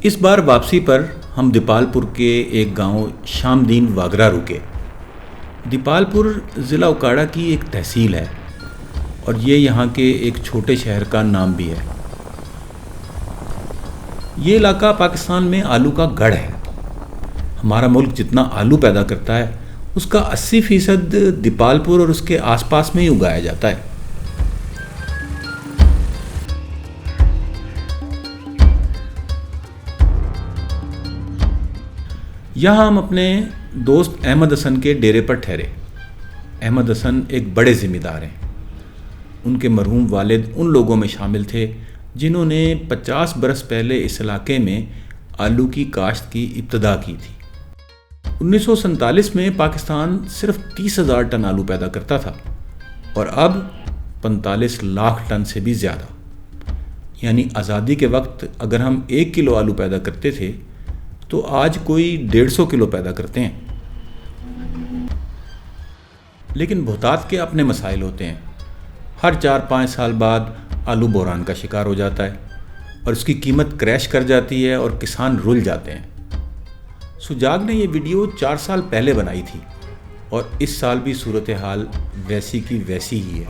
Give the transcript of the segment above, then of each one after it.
इस बार वापसी पर हम दीपालपुर के एक गांव शामदीन वागरा रुके। दीपालपुर ज़िला उकाड़ा की एक तहसील है और ये यहाँ के एक छोटे शहर का नाम भी है। ये इलाका पाकिस्तान में आलू का गढ़ है। हमारा मुल्क जितना आलू पैदा करता है उसका 80% दीपालपुर और उसके आसपास में ही उगाया जाता है। यहाँ हम अपने दोस्त अहमद हसन के डेरे पर ठहरे। अहमद हसन एक बड़े ज़िम्मेदार हैं। उनके मरहूम वालिद उन लोगों में शामिल थे जिन्होंने 50 बरस पहले इस इलाके में आलू की काश्त की इब्तदा की थी। 1947 में पाकिस्तान सिर्फ 30,000 टन आलू पैदा करता था और अब 45 लाख टन से भी ज़्यादा। यानी आज़ादी के वक्त अगर हम 1 किलो आलू पैदा करते थे तो आज कोई 150 किलो पैदा करते हैं। लेकिन बहुतात के अपने मसाइल होते हैं। हर 4-5 साल बाद आलू बोरान का शिकार हो जाता है और उसकी कीमत क्रैश कर जाती है और किसान रुल जाते हैं। सुजाग ने ये वीडियो 4 साल पहले बनाई थी और इस साल भी सूरत हाल वैसी की वैसी ही है।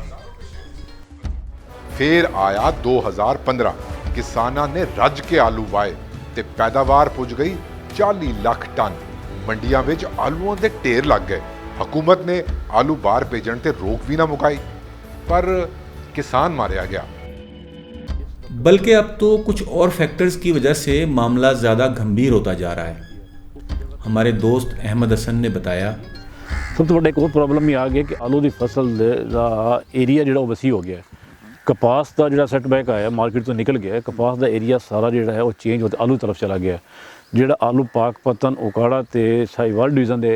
फिर आया 2015, किसानां ने रज के आलू वाए ते पैदावार पुज गई 40 लाख टन। मंडियां विच आलूआं दे ढेर लग गए। हुकूमत ने आलू बाहर भेजण ते रोक भी ना मुकाई, पर किसान मारिया गया। बल्कि अब तो कुछ और फैक्टर्स की वजह से मामला ज़्यादा गंभीर होता जा रहा है। हमारे दोस्त अहमद हसन ने बताया, सब तो बड़ा एक और प्रॉब्लम ये आ गया कि आलू की फसल का एरिया जो वसी हो गया है। कपास का जो सैटबैक आया मार्केट तो निकल गया है। कपास का एरिया सारा जो है वो चेंज होता आलू तरफ चला गया। जो आलू पाकपतन उकाड़ा तो साहिवाल डिवीजन के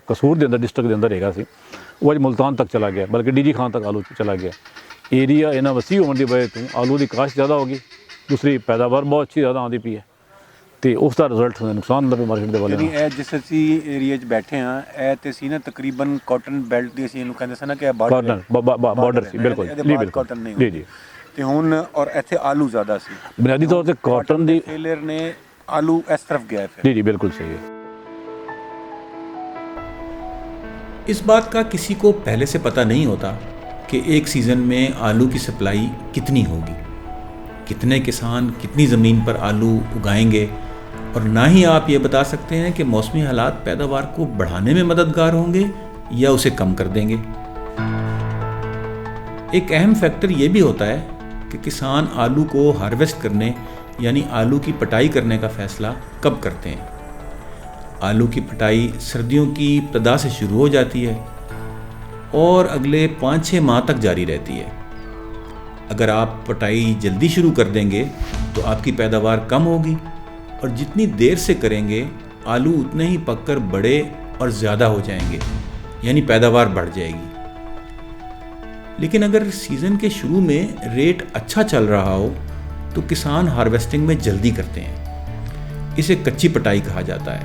कसूर के अंदर डिस्ट्रिक्ट के अंदर हैगा सी, वो अज मुल्तान तक चला गया, बल्कि डीजी खान तक आलू चला गया। एरिया इन्ना वसी होने की वजह तो आलू की काश्त ज़्यादा होगी, दूसरी पैदावार बहुत अच्छी ज़्यादा आती पई है, तो उसका रिजल्ट नुकसान होंदा मार्केट के वाले। जिस असी एरिया बैठे हाँ ए ते सी ना तकरीबन कॉटन बेल्ट दी असी इहनूं कहंदे सी ना कि कॉटन बॉर्डर सी, बिल्कुल कॉटन नहीं जी जी। ते हुण और इत्थे आलू ज़्यादा सी, बुनियादी तौर पर कॉटन दी फेलियर ने आलू इस तरफ गया फिर। जी जी बिल्कुल सही है। इस बात का किसी को पहले से पता नहीं होता कि एक सीज़न में आलू की सप्लाई कितनी होगी, कितने किसान कितनी ज़मीन पर आलू उगाएंगे, और ना ही आप ये बता सकते हैं कि मौसमी हालात पैदावार को बढ़ाने में मददगार होंगे या उसे कम कर देंगे। एक अहम फैक्टर ये भी होता है कि किसान आलू को हार्वेस्ट करने यानी आलू की पटाई करने का फैसला कब करते हैं। आलू की पटाई सर्दियों की इब्तिदा से शुरू हो जाती है और अगले 5-6 माह तक जारी रहती है। अगर आप पटाई जल्दी शुरू कर देंगे तो आपकी पैदावार कम होगी और जितनी देर से करेंगे आलू उतने ही पककर बड़े और ज़्यादा हो जाएंगे, यानी पैदावार बढ़ जाएगी। लेकिन अगर सीज़न के शुरू में रेट अच्छा चल रहा हो तो किसान हार्वेस्टिंग में जल्दी करते हैं। इसे कच्ची पटाई कहा जाता है।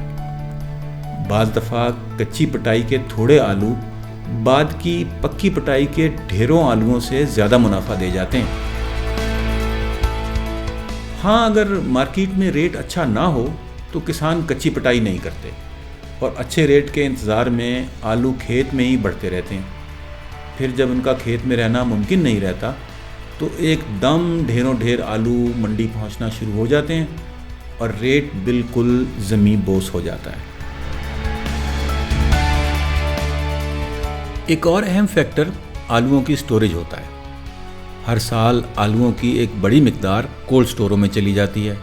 बाज़ दफ़ा कच्ची पटाई के थोड़े आलू बाद की पक्की पटाई के ढेरों आलूओं से ज़्यादा मुनाफा दे जाते हैं। हाँ, अगर मार्केट में रेट अच्छा ना हो तो किसान कच्ची पटाई नहीं करते और अच्छे रेट के इंतज़ार में आलू खेत में ही बढ़ते रहते हैं। फिर जब उनका खेत में रहना मुमकिन नहीं रहता तो एकदम ढेरों ढेर आलू मंडी पहुंचना शुरू हो जाते हैं और रेट बिल्कुल ज़मीन बोस हो जाता है। एक और अहम फैक्टर आलूओं की स्टोरेज होता है। हर साल आलूओं की एक बड़ी मिकदार कोल्ड स्टोरों में चली जाती है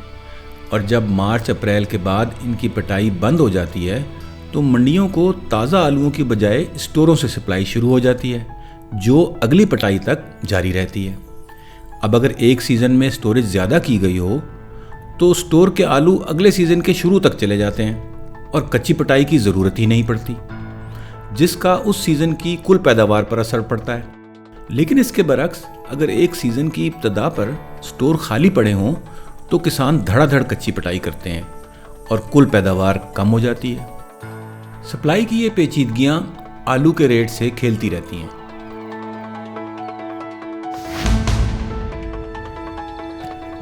और जब मार्च अप्रैल के बाद इनकी पटाई बंद हो जाती है तो मंडियों को ताज़ा आलूओं की बजाय स्टोरों से सप्लाई शुरू हो जाती है, जो अगली पटाई तक जारी रहती है। अब अगर एक सीज़न में स्टोरेज ज़्यादा की गई हो तो स्टोर के आलू अगले सीज़न के शुरू तक चले जाते हैं और कच्ची पटाई की ज़रूरत ही नहीं पड़ती, जिसका उस सीज़न की कुल पैदावार पर असर पड़ता है। लेकिन इसके बरक्स अगर एक सीज़न की इब्तिदा पर स्टोर खाली पड़े हों तो किसान धड़ाधड़ कच्ची पटाई करते हैं और कुल पैदावार कम हो जाती है। सप्लाई की ये पेचीदगियाँ आलू के रेट से खेलती रहती हैं।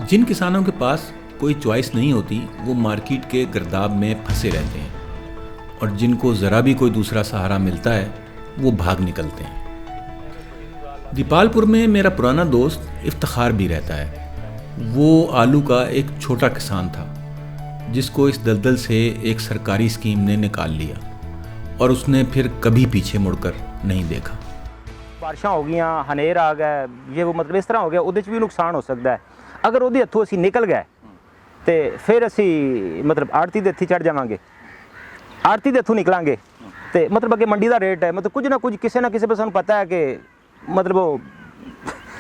जिन किसानों के पास कोई चॉइस नहीं होती वो मार्केट के गर्दाब में फंसे रहते हैं और जिनको ज़रा भी कोई दूसरा सहारा मिलता है वो भाग निकलते हैं। दीपालपुर में मेरा पुराना दोस्त इफ्तिखार भी रहता है। वो आलू का एक छोटा किसान था जिसको इस दलदल से एक सरकारी स्कीम ने निकाल लिया और उसने फिर कभी पीछे मुड़कर नहीं देखा। ਬਾਰਿਸ਼ਾਂ ਹੋ ਗਈਆਂ, ਹਨੇਰ ਆ ਗਿਆ, ਇਹ ਉਹ ਮਤਲਬ ਇਸ ਤਰ੍ਹਾਂ ਹੋ ਗਿਆ, ਉਹਦੇ 'ਚ ਵੀ ਨੁਕਸਾਨ ਹੋ ਸਕਦਾ ਹੈ। ਅਗਰ ਉਹਦੇ ਹੱਥੋਂ ਅਸੀਂ ਨਿਕਲ ਗਏ ਤੇ ਫਿਰ ਅਸੀਂ ਮਤਲਬ ਆੜਤੀ ਦੇ ਹੱਥੀ ਚੜ ਜਾਵਾਂਗੇ। ਆੜਤੀ ਦੇ ਹੱਥੋਂ ਨਿਕਲਾਂਗੇ ਤੇ ਮਤਲਬ ਅੱਗੇ ਮੰਡੀ ਦਾ ਰੇਟ ਹੈ, ਮਤਲਬ ਕੁਝ ਨਾ ਕੁਝ ਕਿਸੇ ਨਾ ਕਿਸੇ ਪਰ ਸਾਨੂੰ ਪਤਾ ਹੈ ਕਿ ਮਤਲਬ ਉਹ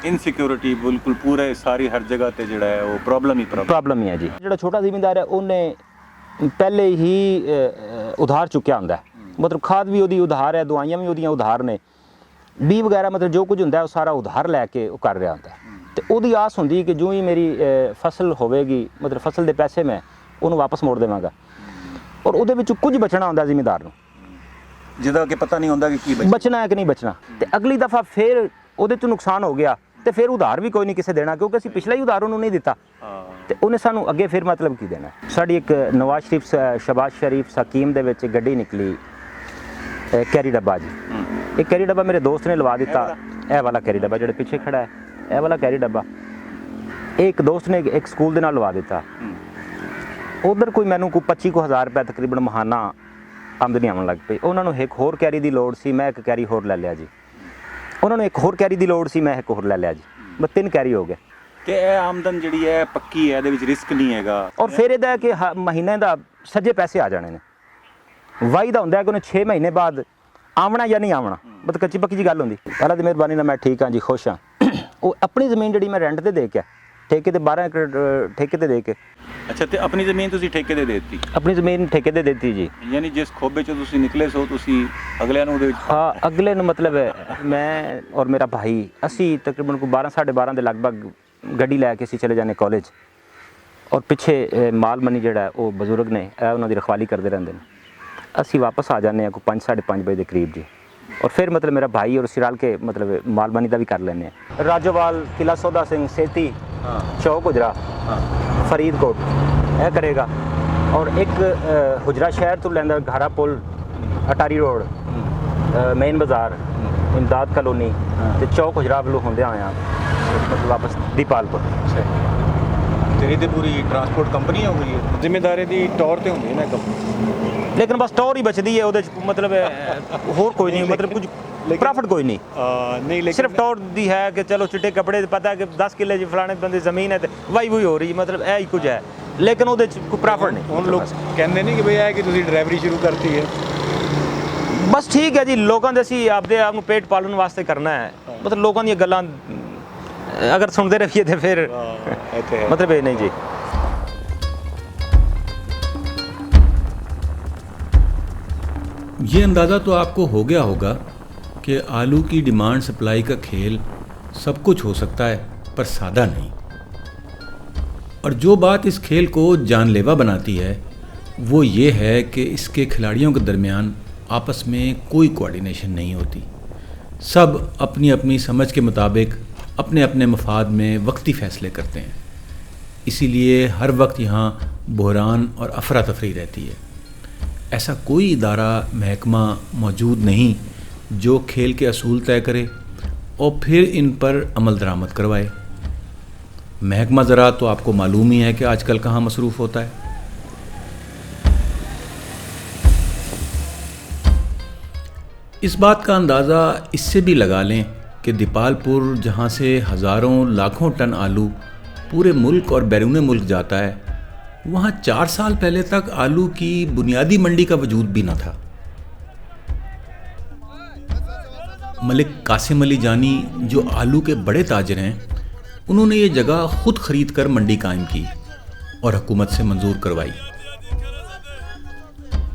ਇਨਸਿਕਿਉਰਿਟੀ ਬਿਲਕੁਲ ਪੂਰੇ ਸਾਰੀ ਹਰ ਜਗ੍ਹਾ ਤੇ ਜਿਹੜਾ ਹੈ ਉਹ ਪ੍ਰੋਬਲਮ ਹੀ ਹੈ ਜੀ। ਜਿਹੜਾ ਛੋਟਾ ਜ਼ਿਮੀਂਦਾਰ ਹੈ ਉਹਨੇ ਪਹਿਲੇ ਹੀ ਉਧਾਰ ਚੁੱਕਿਆ ਹੁੰਦਾ ਹੈ, ਮਤਲਬ ਖਾਦ ਵੀ ਉਹਦੀ ਉਧਾਰ ਹੈ, ਦਵਾਈਆਂ ਵੀ ਉਹਦੀਆਂ ਉਧਾਰ ਨੇ, ਬੀ ਵਗੈਰਾ ਮਤਲਬ ਜੋ ਕੁਝ ਹੁੰਦਾ ਉਹ ਸਾਰਾ ਉਧਾਰ ਲੈ ਕੇ ਉਹ ਕਰ ਰਿਹਾ ਹੁੰਦਾ ਤੇ ਉਹਦੀ ਆਸ ਹੁੰਦੀ ਕਿ ਜੋ ਹੀ ਮੇਰੀ ਫਸਲ ਹੋਵੇਗੀ ਮਤਲਬ ਫਸਲ ਦੇ ਪੈਸੇ ਮੈਂ ਉਹਨੂੰ ਵਾਪਸ ਮੋੜ ਦੇਵਾਂਗਾ ਔਰ ਉਹਦੇ ਵਿੱਚ ਕੁਝ ਬਚਣਾ ਹੁੰਦਾ ਜ਼ਿਮੀਂਦਾਰ ਨੂੰ, ਜਿਹਦਾ ਕਿ ਪਤਾ ਨਹੀਂ ਹੁੰਦਾ ਕਿ ਕੀ ਬਚਣਾ ਹੈ ਕਿ ਨਹੀਂ ਬਚਣਾ। ਤੇ ਅਗਲੀ ਦਫਾ ਫਿਰ ਉਹਦੇ 'ਚ ਨੁਕਸਾਨ ਹੋ ਗਿਆ ਤੇ ਫਿਰ ਉਧਾਰ ਵੀ ਕੋਈ ਨਹੀਂ ਕਿਸੇ ਦੇਣਾ, ਕਿਉਂਕਿ ਅਸੀਂ ਪਿਛਲਾ ਹੀ ਉਧਾਰ ਉਹਨੂੰ ਨਹੀਂ ਦਿੱਤਾ ਤੇ ਉਹਨੇ ਸਾਨੂੰ ਅੱਗੇ ਫਿਰ ਮਤਲਬ ਕੀ ਦੇਣਾ। ਸਾਡੀ ਇੱਕ ਨਵਾਜ਼ ਸ਼ਰੀਫ ਸ਼ਬਾਜ਼ ਸ਼ਰੀਫ ਸਕੀਮ ਦੇ ਵਿੱਚ ਗੱਡੀ ਨਿਕਲੀ ਕੈਰੀ ਡੱਬਾ ਜੀ। ਇਹ ਕੈਰੀ ਡੱਬਾ ਮੇਰੇ ਦੋਸਤ ਨੇ ਲਵਾ ਦਿੱਤਾ, ਇਹ ਵਾਲਾ ਕੈਰੀ ਡੱਬਾ ਜਿਹੜੇ ਪਿੱਛੇ ਖੜਾ ਹੈ, ਇਹ ਵਾਲਾ ਕੈਰੀ ਡੱਬਾ ਇਹ ਇੱਕ ਦੋਸਤ ਨੇ ਇੱਕ ਸਕੂਲ ਦੇ ਨਾਲ ਲਵਾ ਦਿੱਤਾ। ਉਧਰ ਕੋਈ ਮੈਨੂੰ ਕੋਈ 25,000 ਰੁਪਏ ਤਕਰੀਬਨ ਮਹਾਨਾ ਆਮਦਨੀ ਆਉਣ ਲੱਗ ਪਈ। ਉਹਨਾਂ ਨੂੰ ਇੱਕ ਹੋਰ ਕੈਰੀ ਦੀ ਲੋੜ ਸੀ, ਮੈਂ ਇੱਕ ਕੈਰੀ ਹੋਰ ਲੈ ਲਿਆ ਜੀ। ਉਹਨਾਂ ਨੂੰ ਇੱਕ ਹੋਰ ਕੈਰੀ ਦੀ ਲੋੜ ਸੀ, ਮੈਂ ਇੱਕ ਹੋਰ ਲੈ ਲਿਆ ਜੀ। ਬਸ 3 ਕੈਰੀ ਹੋ ਗਏ। ਤੇ ਇਹ ਆਮਦਨ ਜਿਹੜੀ ਹੈ ਪੱਕੀ ਹੈ, ਇਹਦੇ ਵਿੱਚ ਰਿਸਕ ਨਹੀਂ ਹੈਗਾ। ਔਰ ਫਿਰ ਇਹਦਾ ਹੈ ਕਿ ਮਹੀਨੇ ਦਾ ਸੱਜੇ ਪੈਸੇ ਆ ਜਾਣੇ ਨੇ। ਵਾਈ ਦਾ ਹੁੰਦਾ ਹੈ ਕਿ ਉਹਨੇ 6 ਮਹੀਨੇ ਬਾਅਦ ਆਵਣਾ ਜਾਂ ਨਹੀਂ ਆਵਣਾ, ਬਸ ਕੱਚੀ ਪੱਕੀ ਜੀ ਗੱਲ ਹੁੰਦੀ। ਪਹਿਲਾਂ ਦੀ ਮਿਹਰਬਾਨੀ ਨਾਲ ਮੈਂ ਠੀਕ ਹਾਂ ਜੀ, ਖੁਸ਼ ਹਾਂ। ਉਹ ਆਪਣੀ ਜ਼ਮੀਨ ਜਿਹੜੀ ਮੈਂ ਰੈਂਟ ਤੇ ਦੇ ਕੇ ਠੇਕੇ ਤੇ 12 ਏਕੜ ਠੇਕੇ ਤੇ ਦੇ ਕੇ। ਅੱਛਾ, ਤੇ ਆਪਣੀ ਜ਼ਮੀਨ ਤੁਸੀਂ ਠੇਕੇ ਤੇ ਦੇ ਦਿੱਤੀ? ਆਪਣੀ ਜ਼ਮੀਨ ਠੇਕੇ ਤੇ ਦਿੱਤੀ ਜੀ। ਯਾਨੀ ਜਿਸ ਖੋਬੇ 'ਚੋਂ ਤੁਸੀਂ ਨਿਕਲੇ ਸੋ ਤੁਸੀਂ ਅਗਲਿਆਂ ਨੂੰ ਉਹਦੇ ਵਿੱਚ ਹਾਂ, ਅਗਲੇ ਨੂੰ ਮਤਲਬ ਮੈਂ ਔਰ ਮੇਰਾ ਭਾਈ ਅਸੀਂ ਤਕਰੀਬਨ ਕੋਈ 12 ਸਾਢੇ 12 ਦੇ ਲਗਭਗ ਗੱਡੀ ਲੈ ਕੇ ਅਸੀਂ ਚਲੇ ਜਾਂਦੇ ਕਾਲਜ ਔਰ ਪਿੱਛੇ ਮਾਲ ਮਨੀ ਜਿਹੜਾ ਉਹ ਬਜ਼ੁਰਗ ਨੇ ਉਹਨਾਂ ਦੀ ਰਖਵਾਲੀ ਕਰਦੇ ਰਹਿੰਦੇ ਨੇ। ਅਸੀਂ ਵਾਪਸ ਆ ਜਾਂਦੇ ਹਾਂ ਕੋਈ 5 ਸਾਢੇ 5 ਵਜੇ ਦੇ ਕਰੀਬ ਜੀ। ਔਰ ਫਿਰ ਮਤਲਬ ਮੇਰਾ ਭਾਈ ਔਰ ਅਸੀਂ ਰਲ ਕੇ ਮਤਲਬ ਮਾਲ ਮਨੀ ਦਾ ਵੀ ਕਰ ਲੈਂਦੇ ਹਾਂ। ਰਾਜੋਵਾਲ, ਕਿਲਾ ਸੌਦਾ ਸਿੰਘ, ਸੇਤੀ, ਚੌਕ ਹੁਜਰਾ, ਫਰੀਦਕੋਟ ਇਹ ਕਰੇਗਾ। ਔਰ ਇੱਕ ਹੁਜਰਾ ਸ਼ਹਿਰ ਤੋਂ ਲੈਂਦਾ ਘਾਰਾ ਪੁਲ, ਅਟਾਰੀ ਰੋਡ, ਮੇਨ ਬਾਜ਼ਾਰ, ਇਮਦਾਦ ਕਲੋਨੀ ਤੇ ਚੌਕ ਹੁਜਰਾ ਵੱਲੋਂ ਹੁੰਦਿਆਂ ਹੋਇਆਂ ਮਤਲਬ ਵਾਪਸ ਦੀਪਾਲਪੁਰ। ਤੇ ਇਹਦੀ ਪੂਰੀ ਟਰਾਂਸਪੋਰਟ ਕੰਪਨੀ ਹੋ ਗਈ ਹੈ, ਜ਼ਿੰਮੇਦਾਰੀ ਦੀ ਤੌਰ ਤੇ ਹੁੰਦੀ ਹੈ ਨਾ ਕੰਪਨੀ, ਲੇਕਿਨ ਬਸ ਟੌਰ ਹੀ ਬਚਦੀ ਹੈ ਉਹਦੇ 'ਚ, ਮਤਲਬ ਹੋਰ ਕੋਈ ਨਹੀਂ, ਮਤਲਬ ਕੁਝ ਪ੍ਰੋਫਿਟ ਕੋਈ ਨਹੀਂ। ਨਹੀਂ ਲੇਕਿਨ ਸਿਰਫ ਟੌਰ ਦੀ ਹੈ ਕਿ ਚਲੋ ਚਿੱਟੇ ਕੱਪੜੇ ਪਤਾ ਹੈ ਕਿ 10 ਕਿੱਲੇ ਜੀ ਫਲਾਣੇ ਬੰਦੇ ਜ਼ਮੀਨ ਹੈ ਤੇ ਵਾਈ ਵੂਈ ਹੋ ਰਹੀ, ਮਤਲਬ ਇਹ ਹੀ ਕੁਝ ਹੈ, ਲੇਕਿਨ ਉਹਦੇ 'ਚ ਕੋਈ ਪ੍ਰੋਫਿਟ ਨਹੀਂ। ਹੁਣ ਲੋਕ ਕਹਿੰਦੇ ਨਹੀਂ ਕਿ ਬਈ ਇਹ ਕਿ ਤੁਸੀਂ ਡਰਾਈਵਰੀ ਸ਼ੁਰੂ ਕਰਤੀ ਹੈ। ਬਸ ਠੀਕ ਹੈ ਜੀ, ਲੋਕਾਂ ਦੇ ਅਸੀਂ ਆਪਦੇ ਆਪ ਨੂੰ ਪੇਟ ਪਾਲਣ ਵਾਸਤੇ ਕਰਨਾ ਹੈ, ਮਤਲਬ ਲੋਕਾਂ ਦੀਆਂ ਗੱਲਾਂ ਅਗਰ ਸੁਣਦੇ ਰਹੀਏ ਤੇ ਫਿਰ ਮਤਲਬ ਇਹ ਨਹੀਂ ਜੀ। ये अंदाज़ा तो आपको हो गया होगा कि आलू की डिमांड सप्लाई का खेल सब कुछ हो सकता है पर सादा नहीं। और जो बात इस खेल को जानलेवा बनाती है वो ये है कि इसके खिलाड़ियों के दरमियान आपस में कोई कोऑर्डिनेशन नहीं होती। सब अपनी अपनी समझ के मुताबिक अपने अपने मफाद में वक्ती फ़ैसले करते हैं। इसीलिए हर वक्त यहाँ बहरान और अफरा तफरी रहती है। ऐसा कोई इदारा महकमा मौजूद नहीं जो खेल के असूल तय करे और फिर इन पर अमल दरामद करवाए। महकमा ज़राअत तो आपको मालूम ही है कि आजकल कहाँ मसरूफ़ होता है। इस बात का अंदाज़ा इससे भी लगा लें कि दीपालपुर जहाँ से हज़ारों लाखों टन आलू पूरे मुल्क और बैरून मुल्क जाता है, वहाँ 4 साल पहले तक आलू की बुनियादी मंडी का वजूद भी न था। मलिक कासिम अली जानी जो आलू के बड़े ताजिर हैं, उन्होंने ये जगह खुद खरीद कर मंडी कायम की और हुकूमत से मंजूर करवाई।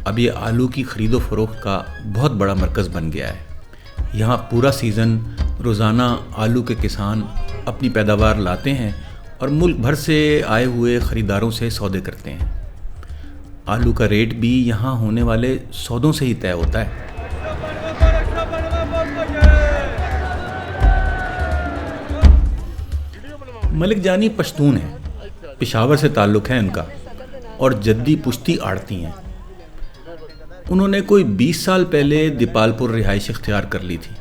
अब ये आलू की ख़रीदो फ़रोख्त का बहुत बड़ा मरकज़ बन गया है। यहाँ पूरा सीज़न रोज़ाना आलू के किसान अपनी पैदावार लाते हैं और मुल्क भर से आए हुए ख़रीदारों से सौदे करते हैं। आलू का रेट भी यहाँ होने वाले सौदों से ही तय होता है। मलिक जानी पश्तून है पेशावर से ताल्लुक़ है इनका और जद्दी पुश्ती आड़ती हैं। उन्होंने कोई 20 साल पहले दीपालपुर रिहाइश इख्तियार कर ली थी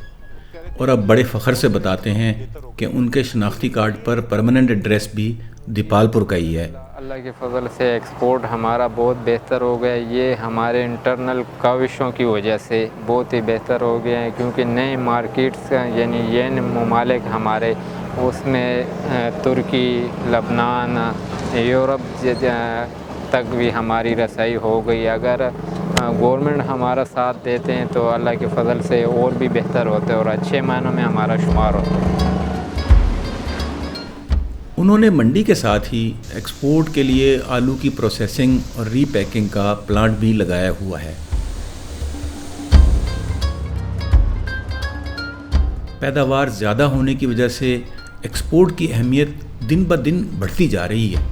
और अब बड़े फ़ख्र से बताते हैं कि उनके शनाख्ती कार्ड पर परमानेंट एड्रेस भी दीपालपुर का ही है। अल्लाह के फजल से एक्सपोर्ट हमारा बहुत बेहतर हो गया। ये हमारे इंटरनल काविशों की वजह से बहुत ही बेहतर हो गए हैं, क्योंकि नए मार्केट्स यानी ये ममालिक हमारे उसमें तुर्की, लबनान, यूरोप तक भी हमारी रसाई हो गई। अगर गवर्नमेंट हमारा साथ देते हैं तो अल्लाह के फजल से और भी बेहतर होते हैं और अच्छे मायनों में हमारा शुमार होता है। उन्होंने मंडी के साथ ही एक्सपोर्ट के लिए आलू की प्रोसेसिंग और रीपैकिंग का प्लांट भी लगाया हुआ है। पैदावार ज़्यादा होने की वजह से एक्सपोर्ट की अहमियत दिन ब दिन बढ़ती जा रही है।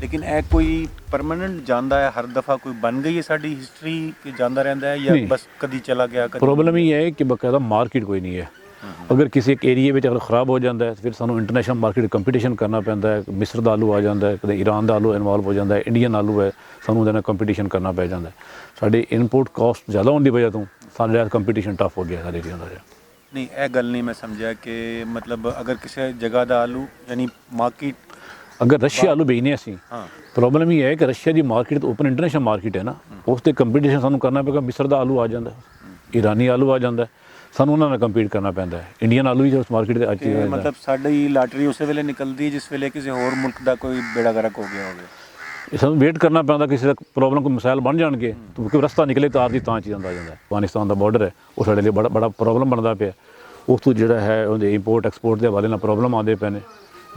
लेकिन ए कोई परमानेंट ਜਾਂਦਾ है, हर दफ़ा कोई बन गई है साड़ी हिस्ट्री कि ਜਾਂਦਾ रहता है या नहीं। बस कभी चला गया कभी? प्रॉब्लम ये है कि बकायदा मार्केट कोई नहीं है। अगर किसी एक एरिए में अगर ख़राब हो जाता है तो फिर सानू इंटरनेशनल मार्केट कंपीटिशन करना पैंदा है। मिस्र दा आलू आ जाता है, कदे ईरान दा आलू इन्वॉल्व हो जाता है, इंडियन आलू है, सानू उहदे नाल कंपीटिशन करना पै जाता है। साडी इनपुट कॉस्ट ज़्यादा होने की वजह तो साडा कंपीटिशन टफ हो गया सारे एरिया का। नहीं ए गल नहीं मैं समझा कि मतलब अगर किसी जगह दा आलू यानी मार्केट अगर रशिया आलू बेचने असी, हाँ प्रॉब्लम ये है कि रशिया की मार्केट तो ओपन इंटरनेशनल मार्केट है ना, उस ते कंपीटिशन सानू करना पेगा। मिस्र दा आलू आ जाता है, ईरानी आलू आ जाता है, सानू उन्हां नाल कंपीट करना पैंदा है। इंडियन आलू भी उस मार्केट दे कि मतलब साडी लाटरी उस वेले निकलदी जिस वेले किसी होर मुल्क दा कोई बेड़ा गर्क हो गया होवे। सानू वेट करना पैंदा किसी दा प्रॉब्लम कोई मसाइल बन जाणगे तो कोई रस्ता निकले तार दी तां चीज़ आ जाता है। अफगानिस्तान दा बॉर्डर है, वो साडे लिए बड़ा बड़ा प्रॉब्लम बनदा पिया। उस तो जिहड़ा है उहदे इंपोर्ट एक्सपोर्ट दे हवाले नाल प्रॉब्लम आंदे पे ने।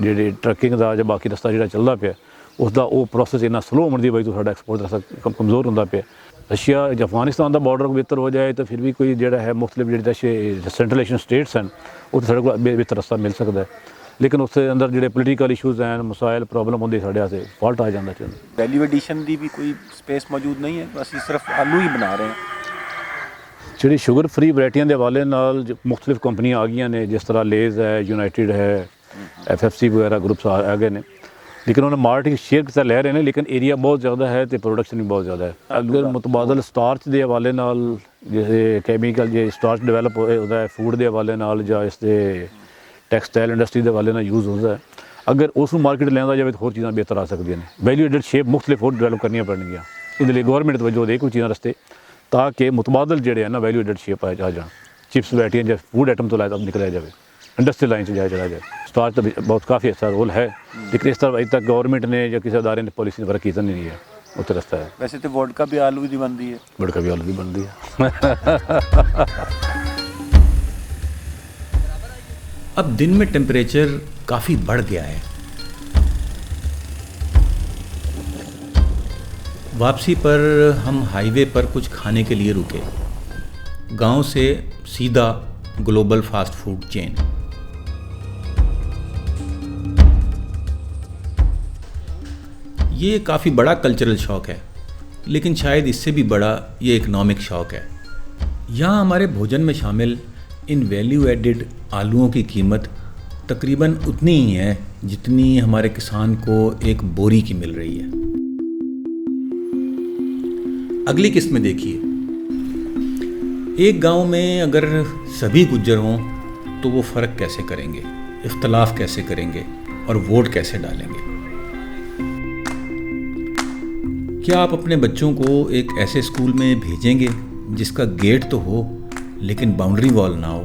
ਜਿਹੜੇ ट्रकिंग ਦਾ ਜਾਂ ਬਾਕੀ ਰਸਤਾ ਜਿਹੜਾ ਚੱਲਦਾ ਪਿਆ ਉਸ ਦਾ ਉਹ ਪ੍ਰੋਸੈਸ ਇੰਨਾ ਸਲੋ ਹੋਣ ਦੀ ਵਜ੍ਹਾ ਤੋਂ ਸਾਡਾ ਐਕਸਪੋਰਟ ਦਾ ਰਸਤਾ ਕਮਜ਼ੋਰ ਹੁੰਦਾ ਪਿਆ। रशिया ਜਾਂ ਅਫਗਾਨਿਸਤਾਨ ਦਾ ਬਾਰਡਰ ਬਿਹਤਰ ਹੋ ਜਾਏ ਤਾਂ ਫਿਰ ਵੀ ਕੋਈ ਜਿਹੜਾ ਹੈ ਮੁxtਲਿਫ ਜਿਹੜੇ ਸੈਂਟਰਲ ਏਸ਼ੀਅਨ ਸਟੇਟਸ ਹਨ ਉੱਥੇ ਸਾਡੇ ਕੋਲ ਬਿਹਤਰ ਰਸਤਾ ਮਿਲ ਸਕਦਾ ਹੈ। ਲੇਕਿਨ ਉਸ ਦੇ ਅੰਦਰ ਜਿਹੜੇ ਪੋਲੀਟੀਕਲ ਇਸ਼ੂਜ਼ ਹਨ, ਮਸਾਇਲ ਪ੍ਰੋਬਲਮ ਹੁੰਦੀ ਸਾਡੇ ਵਾਸਤੇ ਫਾਲਟ ਆ ਜਾਂਦਾ ਚਾਹੁੰਦਾ। वैल्यू एडिशन ਦੀ ਵੀ ਕੋਈ ਸਪੇਸ ਮੌਜੂਦ ਨਹੀਂ ਹੈ, ਅਸੀਂ ਸਿਰਫ ਆਲੂ ਹੀ ਬਣਾ ਰਹੇ ਹਾਂ। ਜਿਹੜੀ ਸ਼ੂਗਰ ਫਰੀ ਵੈਰਾਈਟੀਆਂ ਦੇ ਹਵਾਲੇ ਨਾਲ ਮੁxtਲਿਫ ਕੰਪਨੀਆਂ ਆ ਗਈਆਂ ਨੇ, ਜਿਸ ਤਰ੍ਹਾਂ ਲੇਜ਼ ਹੈ, ਯੂਨਾਈਟਿਡ ਹੈ, FFC वगैरह ग्रुप्स आ गए ने, लेकिन उन्होंने मार्केट शेयर कितना ले रहे हैं, लेकिन एरिया बहुत ज़्यादा है तो प्रोडक्शन भी बहुत ज़्यादा है। अगर मुतबादल स्टार्च के हवाले नाल जैसे कैमिकल जो स्टार्च डिवेलप होता है फूड के हवाले नाल या इसके टैक्सटाइल इंडस्ट्री के हवाले नाल यूज़ होता है, अगर उस मार्केट लिया जाए तो होर चीज़ां बेहतर आ सकदियां ने। वैल्यू एडिड शेप मुख्तलिफ होर डिवेलप करनी पड़नगियां। इहदे लई गौरमेंट तवज्जो दे कोई चीज़ां रस्ते ताकि मुतबादल जिहड़े है ना वैल्यू एडिड शेप आ जाए, चिप्स वैराइटियां या फूड आइटम तो लाए निकलिया जाए, इंडस्ट्रियल लाइन से जाया चला जाए। स्टार्च का बहुत काफ़ी अच्छा रोल है, लेकिन इस तरह अभी तक गवर्नमेंट ने या किसी अदारे ने पॉलिसी वर्क की नहीं है, उत्तर रास्ता है। वैसे तो वोडका भी आलू की बनती है, वोडका भी आलू की बनती है। अब दिन में टेम्परेचर काफ़ी बढ़ गया है। वापसी पर हम हाईवे पर कुछ खाने के लिए रुके। गांव से सीधा ग्लोबल फास्ट फूड चेन। ये काफ़ी बड़ा कल्चरल शौक है, लेकिन शायद इससे भी बड़ा ये इकनॉमिक शौक है। यहाँ हमारे भोजन में शामिल इन वैल्यू एडिड आलूओं की कीमत तकरीबन उतनी ही है जितनी हमारे किसान को एक बोरी की मिल रही है। अगली किस्त में देखिए, एक गांव में अगर सभी गुज्जर हों तो वो फ़र्क कैसे करेंगे, इख्तलाफ कैसे करेंगे और वोट कैसे डालेंगे। क्या आप अपने बच्चों को एक ऐसे स्कूल में भेजेंगे जिसका गेट तो हो लेकिन बाउंड्री वॉल ना हो,